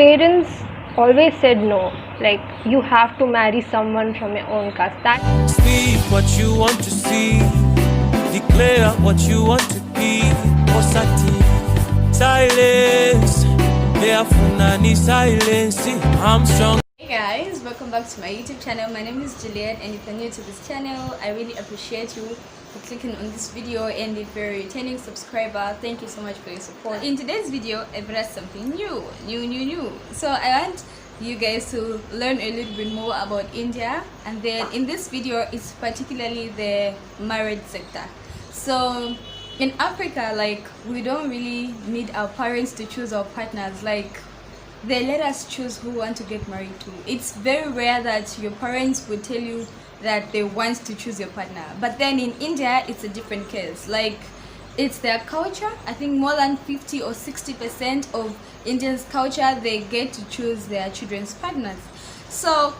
parents always said no, like you have to marry someone from your own caste. That Speak what you want to see, declare what you want to be. Osati, silence, therefore need silence. I'm strong. Hey guys, welcome back to my YouTube channel. My name is Juliet, and if you're new to this channel, I really appreciate you for clicking on this video. And if you're a returning subscriber, thank you so much for your support. In today's video, I've got something new. So I want you guys to learn a little bit more about India, and then in this video, it's particularly the marriage sector. So in Africa, like, we don't really need our parents to choose our partners. Like, they let us choose who we want to get married to. It's very rare that your parents would tell you that they want to choose your partner. But then in India, it's a different case. Like, it's their culture. I think more than 50 or 60% of Indians' culture, they get to choose their children's partners. So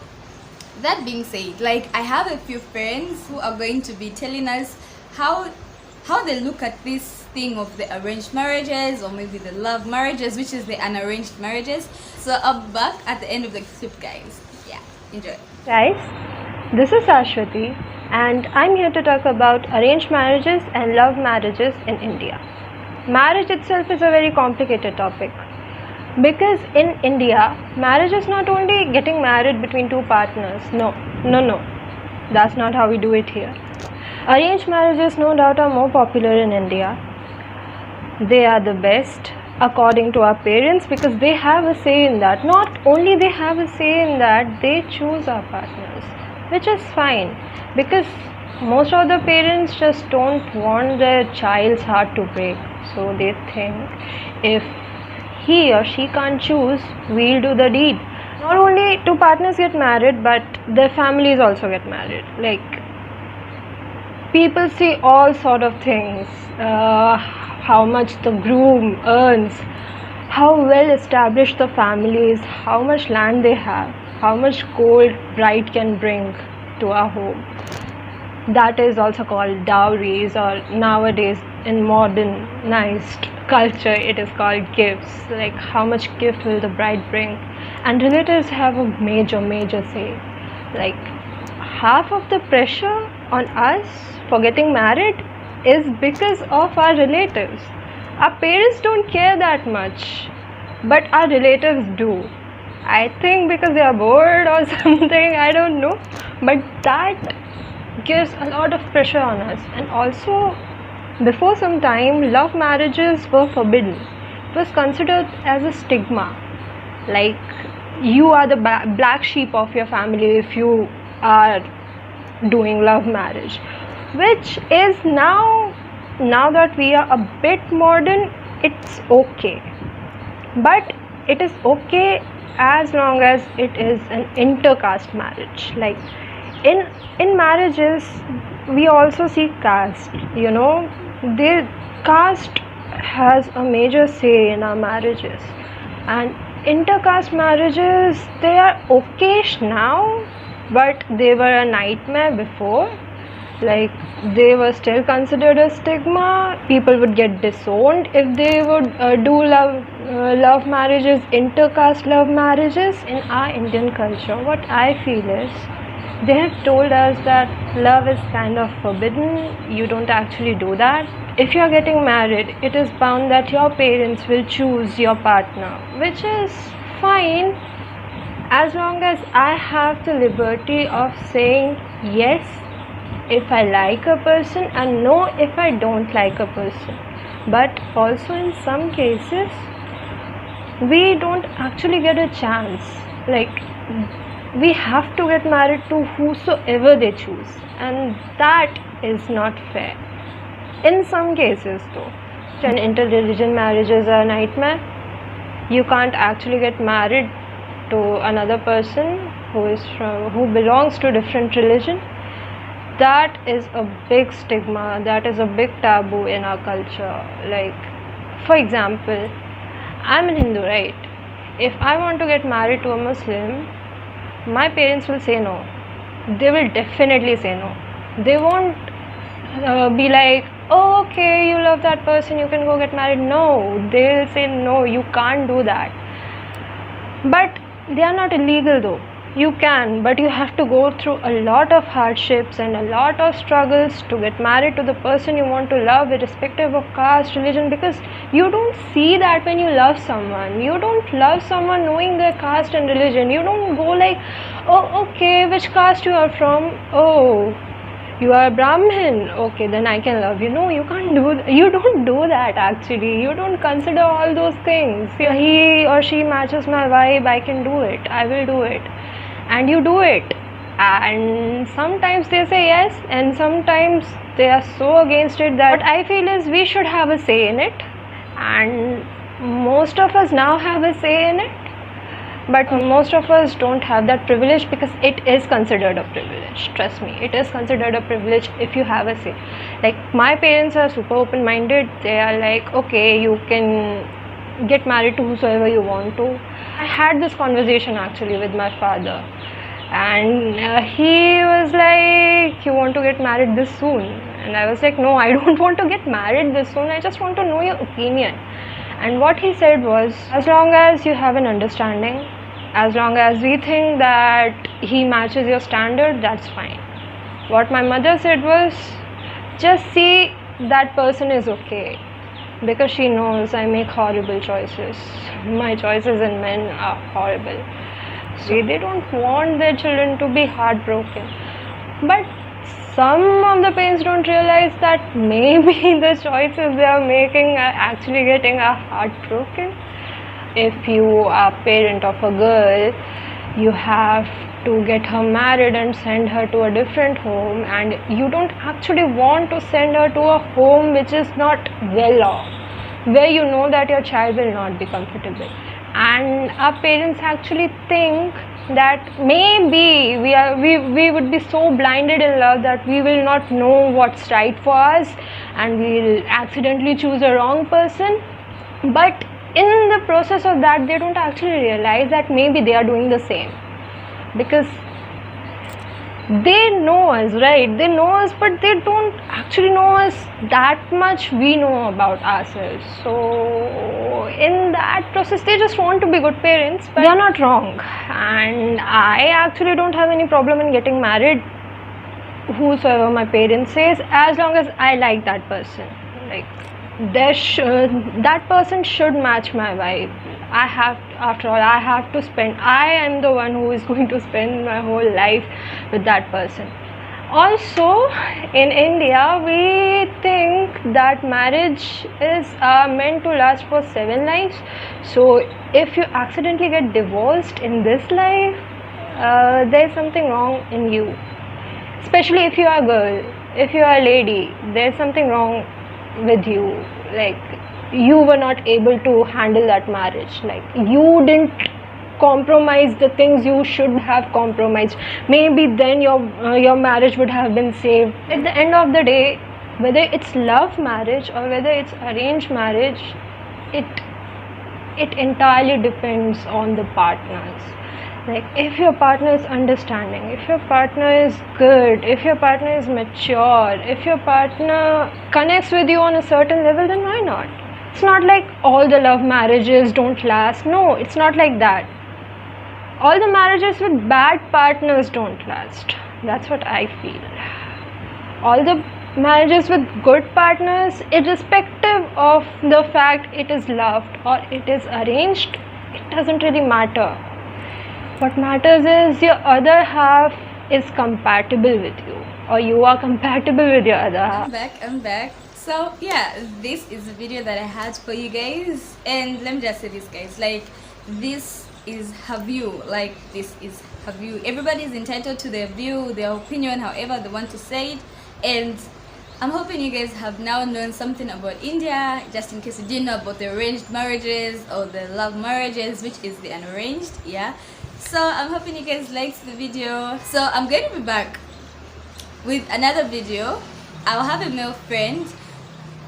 that being said, like, I have a few friends who are going to be telling us how they look at this thing of the arranged marriages, or maybe the love marriages, which is the unarranged marriages. So I'll be back at the end of the clip, guys. Yeah, enjoy. guys, this is Ashwati, and I'm here to talk about arranged marriages and love marriages in India. Marriage itself is a very complicated topic, because in India, marriage is not only getting married between two partners. No, that's not how we do it here. Arranged marriages, no doubt, are more popular in India. They are the best according to our parents, because they have a say in that. Not only they have a say in that, they choose our partners, which is fine, because most of the parents just don't want their child's heart to break. So they think, if he or she can't choose, we'll do the deed. Not only two partners get married, but their families also get married. Like, people see all sort of things, how much the groom earns, how well established the family is, how much land they have, how much gold bride can bring to our home. That is also called dowries, or nowadays in modernized culture it is called gifts. Like, how much gift will the bride bring? And relatives have a major say. Like, half of the pressure on us for getting married is because of our relatives. Our parents don't care that much, but our relatives do. I think because they are bored or something, I don't know, but that gives a lot of pressure on us. And also, before some time, love marriages were forbidden. It was considered as a stigma, like you are the black sheep of your family if you are doing love marriage, which is now that we are a bit modern, it's okay. But it is okay as long as it is an intercaste marriage. Like, in marriages, we also see caste. The caste has a major say in our marriages. And intercaste marriages, they are okay now, but they were a nightmare before. Like, they were still considered a stigma. People would get disowned if they would do love marriages, intercaste love marriages. In our Indian culture, what I feel is, they have told us that love is kind of forbidden. You don't actually do that. If you are getting married, it is bound that your parents will choose your partner, which is fine, as long as I have the liberty of saying yes if I like a person and no if I don't like a person. But also, in some cases, we don't actually get a chance. Like, we have to get married to whosoever they choose, and that is not fair. In some cases, though, when interreligion marriages are a nightmare, you can't actually get married to another person who belongs to a different religion. That is a big stigma, that is a big taboo in our culture. Like, for example, I'm an Hindu, right? If I want to get married to a Muslim, my parents will say no. They will definitely say no. They won't be like, oh, okay, you love that person, you can go get married. No, they'll say no, you can't do that. But they are not illegal though. You can, but you have to go through a lot of hardships and a lot of struggles to get married to the person you want to love, irrespective of caste, religion, because you don't see that when you love someone. You don't love someone knowing their caste and religion. You don't go like, oh, okay, which caste you are from? Oh, you are Brahmin, okay, then I can love you. No, you can't do you don't do that actually. You don't consider all those things. If he or she matches my vibe, I can do it, I will do it, and you do it. And sometimes they say yes, and sometimes they are so against it that what I feel is we should have a say in it, and most of us now have a say in it. But most of us don't have that privilege, because it is considered a privilege. Trust me, it is considered a privilege if you have a say. Like, my parents are super open-minded. They are like, okay, you can get married to whosoever you want to. I had this conversation actually with my father, and he was like, you want to get married this soon? And I was like, no, I don't want to get married this soon. I just want to know your opinion. And what he said was, as long as you have an understanding, as long as we think that he matches your standard, that's fine. What my mother said was, just see that person is okay, because she knows I make horrible choices. My choices in men are horrible. So they don't want their children to be heartbroken. But some of the parents don't realize that maybe the choices they are making are actually getting a heartbroken. If you are a parent of a girl, you have to get her married and send her to a different home, and you don't actually want to send her to a home which is not well off, where you know that your child will not be comfortable. And our parents actually think that maybe we would be so blinded in love that we will not know what's right for us, and we'll accidentally choose a wrong person. But in the process of that, they don't actually realize that maybe they are doing the same, because they know us, right? They know us, but they don't actually know us that much we know about ourselves. So in that process, they just want to be good parents, but they are not wrong. And I actually don't have any problem in getting married whosoever my parents says, as long as I like that person. Like, that person should match my vibe. After all, I have to spend, I am the one who is going to spend my whole life with that person. Also, in India, we think that marriage is meant to last for 7 lives. So if you accidentally get divorced in this life, there's something wrong in you. Especially if you are a girl, if you are a lady, there's something wrong with you. Like, you were not able to handle that marriage. Like, you didn't compromise the things you should have compromised. Maybe then your marriage would have been saved. At the end of the day, whether it's love marriage or whether it's arranged marriage, it entirely depends on the partners. Like, if your partner is understanding, if your partner is good, if your partner is mature, if your partner connects with you on a certain level, then why not? It's not like all the love marriages don't last. No, it's not like that. All the marriages with bad partners don't last. That's what I feel. All the marriages with good partners, irrespective of the fact it is loved or it is arranged, it doesn't really matter. What matters is your other half is compatible with you, or you are compatible with your other half. I'm back. So yeah, this is the video that I had for you guys, and let me just say this, guys, like, this is her view. Like, this is her view. Everybody is entitled to their view, their opinion, however they want to say it. And I'm hoping you guys have now known something about India, just in case you didn't know about the arranged marriages or the love marriages, which is the unarranged. Yeah, so I'm hoping you guys liked the video. So I'm going to be back with another video. I'll have a male friend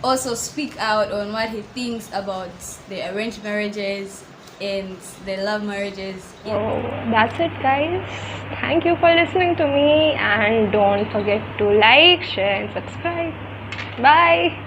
also speak out on what he thinks about the arranged marriages and the love marriages. So that's it, guys. Thank you for listening to me, and don't forget to like, share and subscribe. Bye.